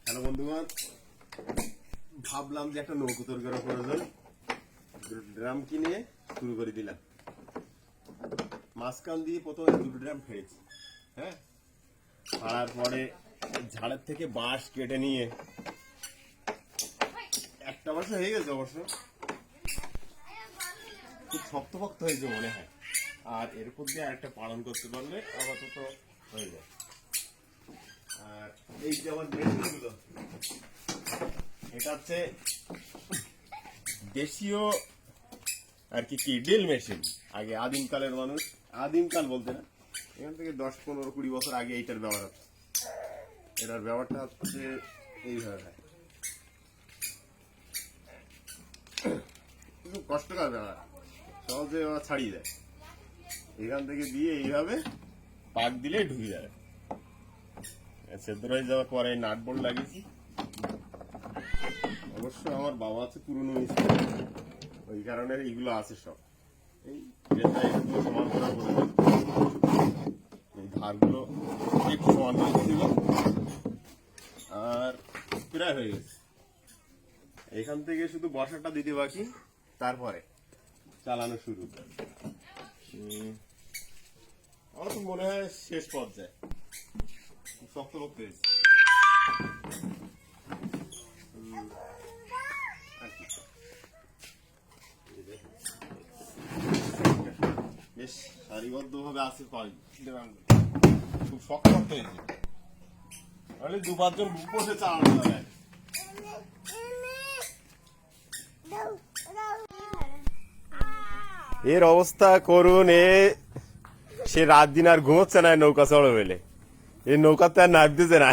Hello বন্ধুগণ, ভাবলাম যে একটা নৌকো তৈরি করার প্রয়োজন। ড্রাম কিনে শুরু করে দিলাম। মাঝখান দিয়ে প্রথমে দুটো ড্রাম ফেলেছি। হ্যাঁ, ফাড়ার পরে ঝাড়ের থেকে বাঁশ কেটে নিয়ে একটা বছর হয়ে গেছে, অবশ্য খুব শক্তপোক্ত হয়েছে মনে হয়। আর এর উপর দিয়ে আরেকটা পালন করতে পারলে আপাতত হয়ে যায়। আর এই যে আমার মেশিনগুলো, এটা হচ্ছে দেশীয় আর কি ড্রিল মেশিন। আগে আদিমকালের মানুষ, আদিমকাল বলতে না, এখান থেকে 10-15-20 বছর আগে এইটার ব্যবহার হচ্ছে। এটার ব্যবহারটা হচ্ছে এইভাবে হয়, খুব কষ্টকর ব্যবহার, সহজে ছাড়িয়ে দেয়। এখান থেকে দিয়ে এইভাবে পাক দিলে ঢুকে যাবে। সেদ্ধ হয়ে যাওয়ার পরে নাট বোল্ট লাগিয়েছি। অবশ্য আমার বাবা আছে পুরনো মিস্ত্রি, ওই কারণে এইগুলো আছে সব। এই সমান করা করে এই ধারগুলো একটু সমান হয়েছিল, আর প্রায় হয়ে গেছে। এখান থেকে শুধু বসাটা দিতে বাকি, তারপরে চালানো শুরু। আমার তো মনে হয় শেষ পর্যায়ে, শক্ত করতে হয়েছে। বেশ সারিবদ্ধ ভাবে আছে, খুব শক্ত করতে হয়েছে। তাহলে 2-5 জন বসে চালানো যাবে। এর অবস্থা করুন, সে রাত দিন আর ঘুমোচ্ছে না নৌকা চড়ো বেলে। এই নৌকাতে আর নাপ দিতে না।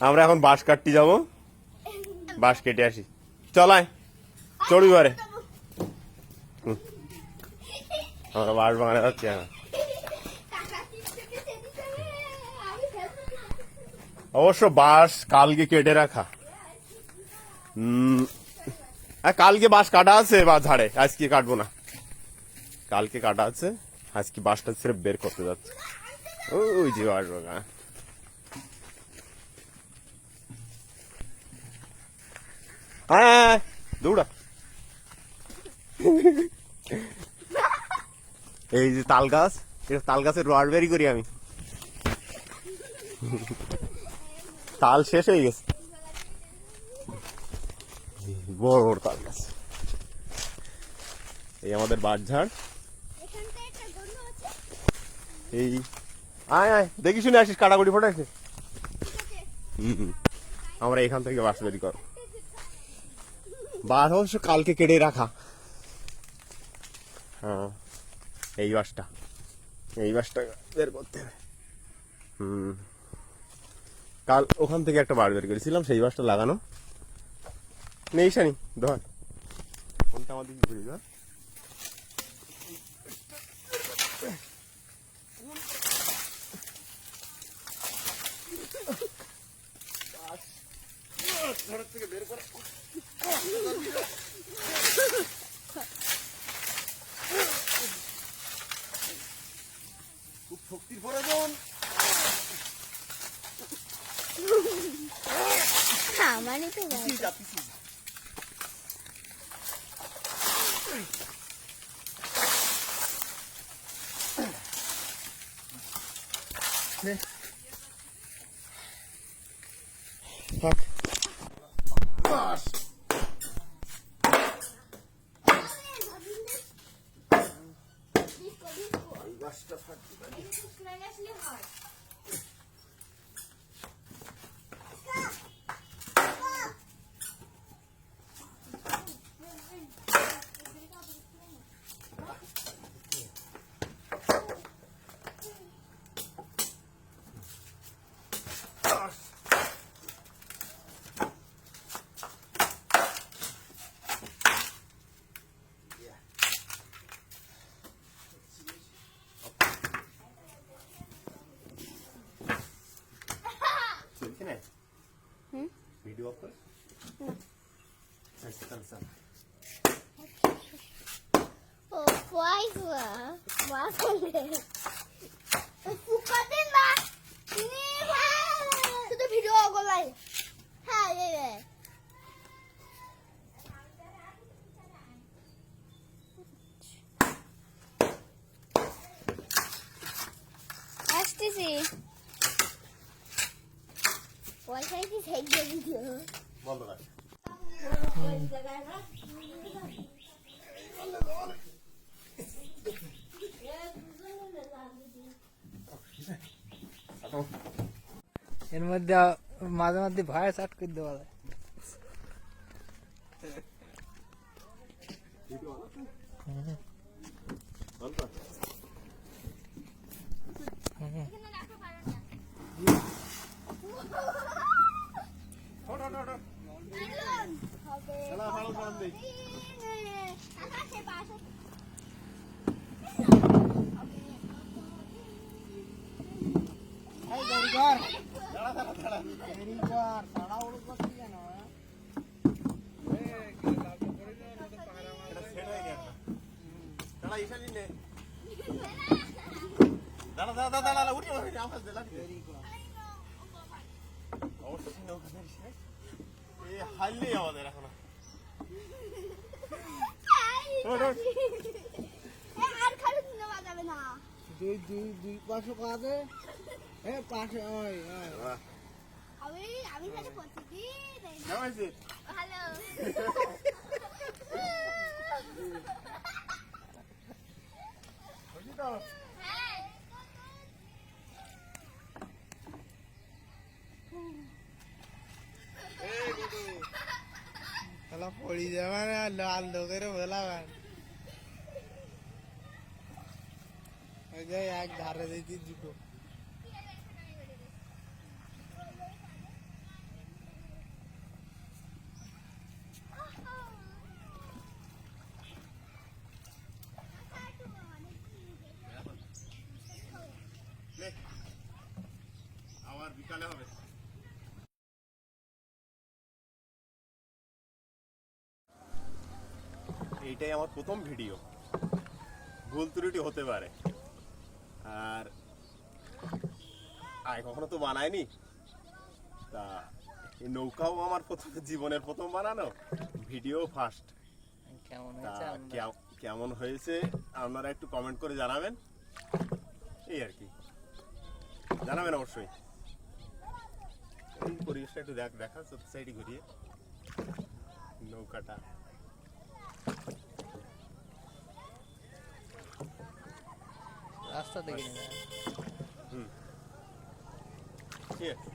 আমরা এখন বাঁশ কাটতে যাবো, বাঁশ কেটে আসি। চলায় চড়ি ঘরে, আমরা বাঁশ বাগানে যাচ্ছি। অবশ্য বাঁশ কালকে কেটে রাখা। কালকে বাঁশ কাটা আছে বা ঝাড়ে, আজকে কাটবো না। কালকে কাটা আছে, আজকে বাঁশটা সির্ফ বের করতে যাচ্ছে। ওই যে বাঁশ বাগান। হ্যাঁ, দৌড়া। এই যে তাল গাছ, তাল গাছের রড বেরি করি আমি। তাল শেষ হয়ে গেছে, বড় বড় তাল গাছ। এই আমাদের বাঁশঝাড়। এই আয় আয়, দেখি শুনে আসিস, কাটাকুটি ফোটাইছে। আমরা এখান থেকে বাঁশ বেরি কর। বাঁশ অবশ্য কালকে কেটে রাখা। হ্যাঁ, এই বাঁশটা বের করতে হবে। কাল ওখান থেকে একটা বাঁশ বের করেছিলাম, সেই বাঁশটা লাগানো নেই। শানি ধর, কোনটা আমাদের ঘুরি ধর। থেকে বের করে খুব শক্তির প্রয়োজন। আমারই তো থাক। বাস বাসটা ফাটতে পারি। ভিডিও অফ করে Oh, why? দিছি পয়সা কি সেই দিয়ে দিও বন্ধ রাখ এর মধ্যে মাঝে মাঝে ভয়েস আট করে দেওয়া যায়। বন্ধ রাখ। এখানে রাখতে পারো না ওঠ, ওঠ, ওঠ, ওঠ। বেলুন হবে খেলা ভালো কারণ নেই। আকাশে পাশে এই দেরি কর, দাঁড়া, দাঁড়া, দাঁড়া। দেরি কর, তাড়াহুড়ো করছিস কেন? এটা set হয়নি এখনো। দাঁড়া, ঈশানী নে। দাঁড়া, দাঁড়া, দাঁড়া, দাঁড়া, উঠে পড়ে, আওয়াজ দে, লাগবে। দেরি কর। অবশ্যই নৌকা ধরিস, হ্যাঁ? এই হারলেই আমাদের এখনো। ওঠ, ওঠ। আর খালি নেওয়া যাবে না দুই পাশে কাঁদে, পাশে ওই বাহ, আমি খালি প্রতিদিন এই কেমন হয়েছে? ভালো বুঝলি তো? হ্যাঁ এই গুডু। খেলা পড়ি যাবে না, লাল লোকের ভোলাবেন। ওই যে এক ধারে দিয়েছি দুটো। নে। আবার বিকালে হবে। এইটাই আমার প্রথম ভিডিও, ভুল ত্রুটি হতে পারে, আর আগে কখনো তো বানায়নি, তা এই নৌকাও আমার প্রথম জীবনের প্রথম বানানো, ভিডিও ফার্স্ট। কেমন তা হয়েছে আপনার? কেমন হয়েছে আপনারা একটু কমেন্ট করে জানাবেন, এই আর কি, জানাবেন অবশ্যই। এই পরিবেশটা একটু দেখা সাইডে ঘুরিয়ে নৌকাটা। রাস্তা দেখে নিন। ঠিক আছে।